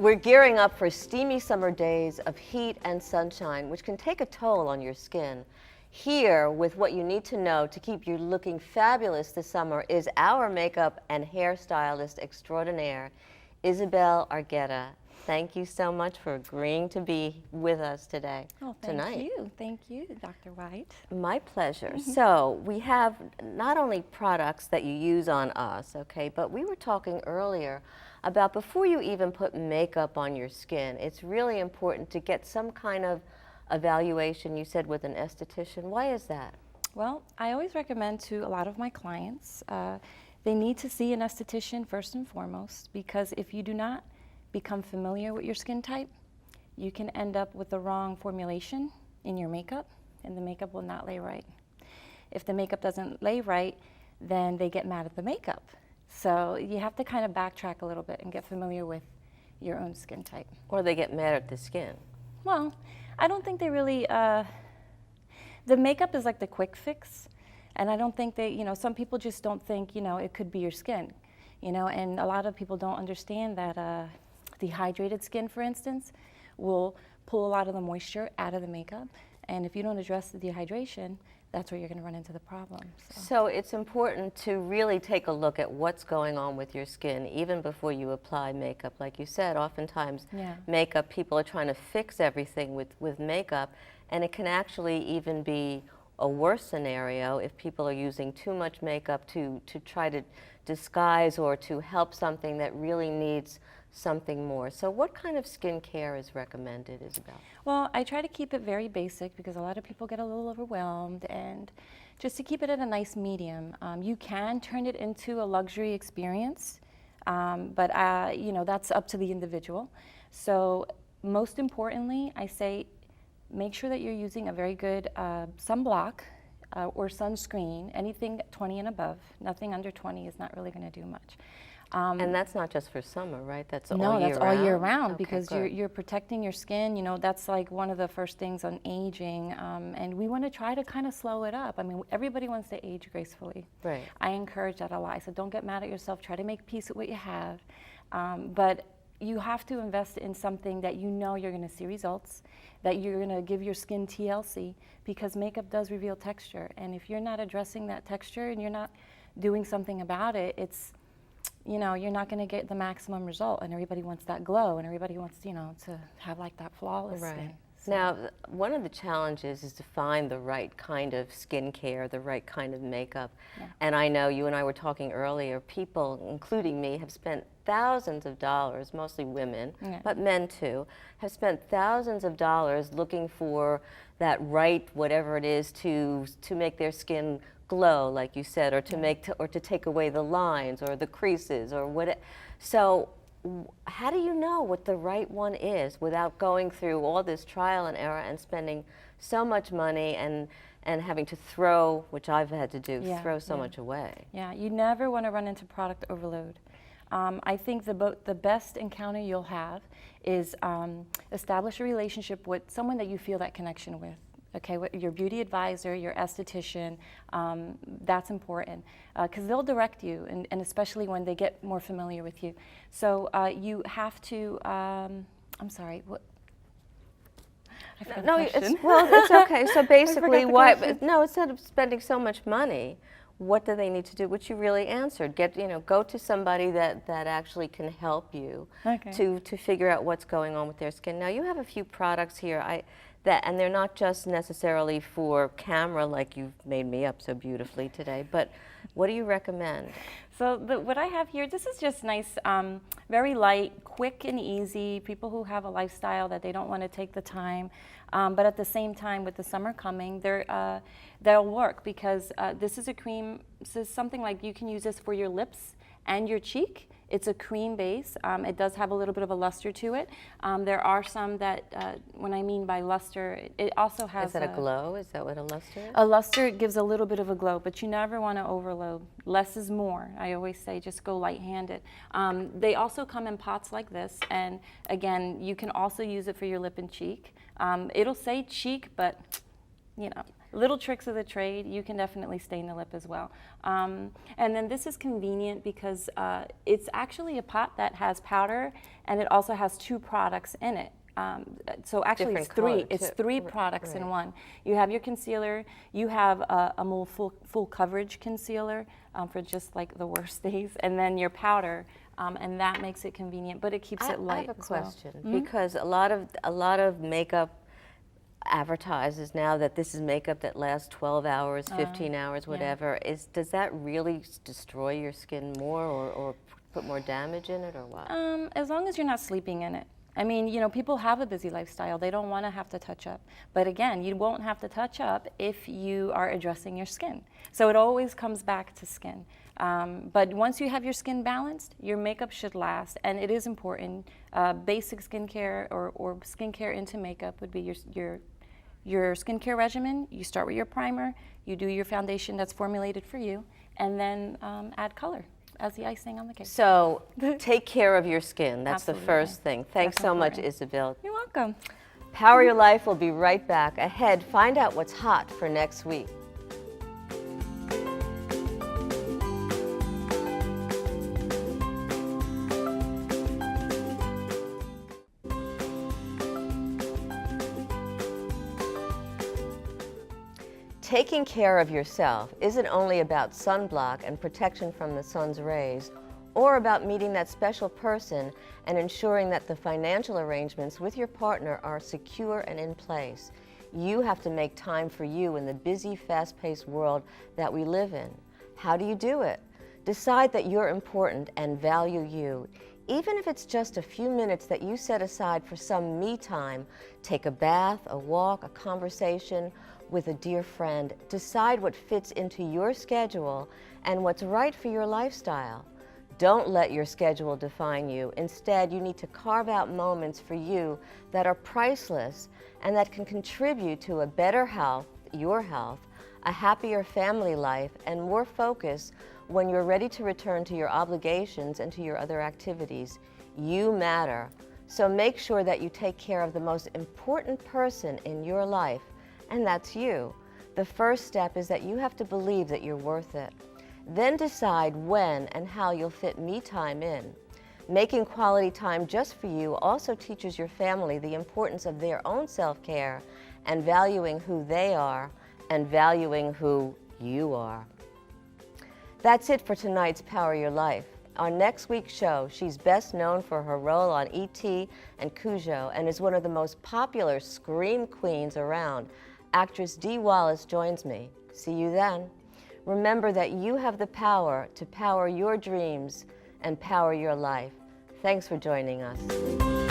We're gearing up for steamy summer days of heat and sunshine, which can take a toll on your skin. Here, with what you need to know to keep you looking fabulous this summer, is our makeup and hairstylist extraordinaire, Isabel Argueta. Thank you so much for agreeing to be with us today. Oh, thank you, Dr. White. My pleasure. So we have not only products that you use on us, okay, but we were talking earlier about before you even put makeup on your skin, it's really important to get some kind of evaluation, you said, with an esthetician. Why is that? Well, I always recommend to a lot of my clients, they need to see an esthetician first and foremost, because if you do not become familiar with your skin type, you can end up with the wrong formulation in your makeup, and the makeup will not lay right. If the makeup doesn't lay right, then they get mad at the makeup. So you have to kind of backtrack a little bit and get familiar with your own skin type. Or they get mad at the skin. Well, I don't think they really, the makeup is like the quick fix, and I don't think they, some people just don't think, it could be your skin, and a lot of people don't understand that dehydrated skin, for instance, will pull a lot of the moisture out of the makeup, and if you don't address the dehydration, that's where you're going to run into the problem. So it's important to really take a look at what's going on with your skin even before you apply makeup. Like you said, oftentimes makeup, people are trying to fix everything with makeup, and it can actually even be a worse scenario if people are using too much makeup to try to disguise or to help something that really needs something more. So what kind of skincare is recommended, Isabel? Well, I try to keep it very basic because a lot of people get a little overwhelmed, and just to keep it at a nice medium. You can turn it into a luxury experience, but that's up to the individual. So most importantly, I say make sure that you're using a very good sunblock or sunscreen, anything 20 and above. Nothing under 20 is not really going to do much. And that's not just for summer, right? That's all year round? No, that's all year round, okay, because you're protecting your skin. That's like one of the first things on aging, and we want to try to kind of slow it up. I mean, everybody wants to age gracefully. Right. I encourage that a lot. I said, don't get mad at yourself. Try to make peace with what you have, but you have to invest in something that you're going to see results, that you're going to give your skin TLC, because makeup does reveal texture, and if you're not addressing that texture and you're not doing something about it, it's you're not going to get the maximum result, and everybody wants that glow, and everybody wants, to have like that flawless skin. So. Now, one of the challenges is to find the right kind of skincare, the right kind of makeup. Yeah. And I know you and I were talking earlier, people, including me, have spent thousands of dollars, mostly women, but men too, have spent thousands of dollars looking for that right, whatever it is, to make their skin glow, like you said, or to take away the lines or the creases or what. So how do you know what the right one is without going through all this trial and error and spending so much money and having to throw, which I've had to do, throw so much away? Yeah, you never want to run into product overload. I think the best encounter you'll have is establish a relationship with someone that you feel that connection with. Okay, your beauty advisor, your esthetician, that's important, because they'll direct you, and especially when they get more familiar with you. So you have to, I'm sorry, what? I forgot the question. It's okay. So basically, instead of spending so much money, what do they need to do? Which you really answered. Go to somebody that actually can help you to figure out what's going on with their skin. Now, you have a few products here. And they're not just necessarily for camera, like you've made me up so beautifully today, but what do you recommend? So what I have here, this is just nice, very light, quick and easy. People who have a lifestyle that they don't want to take the time, but at the same time, with the summer coming, they'll work, because this is a cream. This is something like you can use this for your lips and your cheek. It's a cream base. It does have a little bit of a luster to it. There are some that, when I mean by luster, it also has. Is that a glow? Is that what a luster is? A luster gives a little bit of a glow, but you never want to overload. Less is more. I always say just go light-handed. They also come in pots like this, and again, you can also use it for your lip and cheek. It'll say cheek, but little tricks of the trade, you can definitely stain the lip as well. And then this is convenient because it's actually a pot that has powder, and it also has 2 products in it. So actually Different it's 3. color, It's too. 3 products in Right. one. You have your concealer, you have a more full coverage concealer for just like the worst days, and then your powder, and that makes it convenient, but it keeps it light. I have a as well. question, because a lot of makeup advertises now that this is makeup that lasts 12 hours, 15 hours, whatever. Does that really destroy your skin more, or put more damage in it, or what? As long as you're not sleeping in it. I mean, you know, people have a busy lifestyle. They don't want to have to touch up. But again, you won't have to touch up if you are addressing your skin. So it always comes back to skin. But once you have your skin balanced, your makeup should last. And it is important. Basic skincare or skincare into makeup would be your skincare regimen. You start with your primer. You do your foundation that's formulated for you. And then add color as the icing on the cake. So take care of your skin. That's Absolutely. the first thing. Thanks That's so much, important. Isabel. You're welcome. Power Your Life will be right back. Ahead, find out what's hot for next week. Taking care of yourself isn't only about sunblock and protection from the sun's rays, or about meeting that special person and ensuring that the financial arrangements with your partner are secure and in place. You have to make time for you in the busy, fast-paced world that we live in. How do you do it? Decide that you're important and value you. Even if it's just a few minutes that you set aside for some me time, take a bath, a walk, a conversation with a dear friend. Decide what fits into your schedule and what's right for your lifestyle. Don't let your schedule define you. Instead, you need to carve out moments for you that are priceless and that can contribute to a better health, your health, a happier family life, and more focus when you're ready to return to your obligations and to your other activities. You matter. So make sure that you take care of the most important person in your life, and that's you. The first step is that you have to believe that you're worth it. Then decide when and how you'll fit me time in. Making quality time just for you also teaches your family the importance of their own self-care and valuing who they are and valuing who you are. That's it for tonight's Power Your Life. On next week's show, she's best known for her role on E.T. and Cujo and is one of the most popular scream queens around. Actress Dee Wallace joins me. See you then. Remember that you have the power to power your dreams and power your life. Thanks for joining us.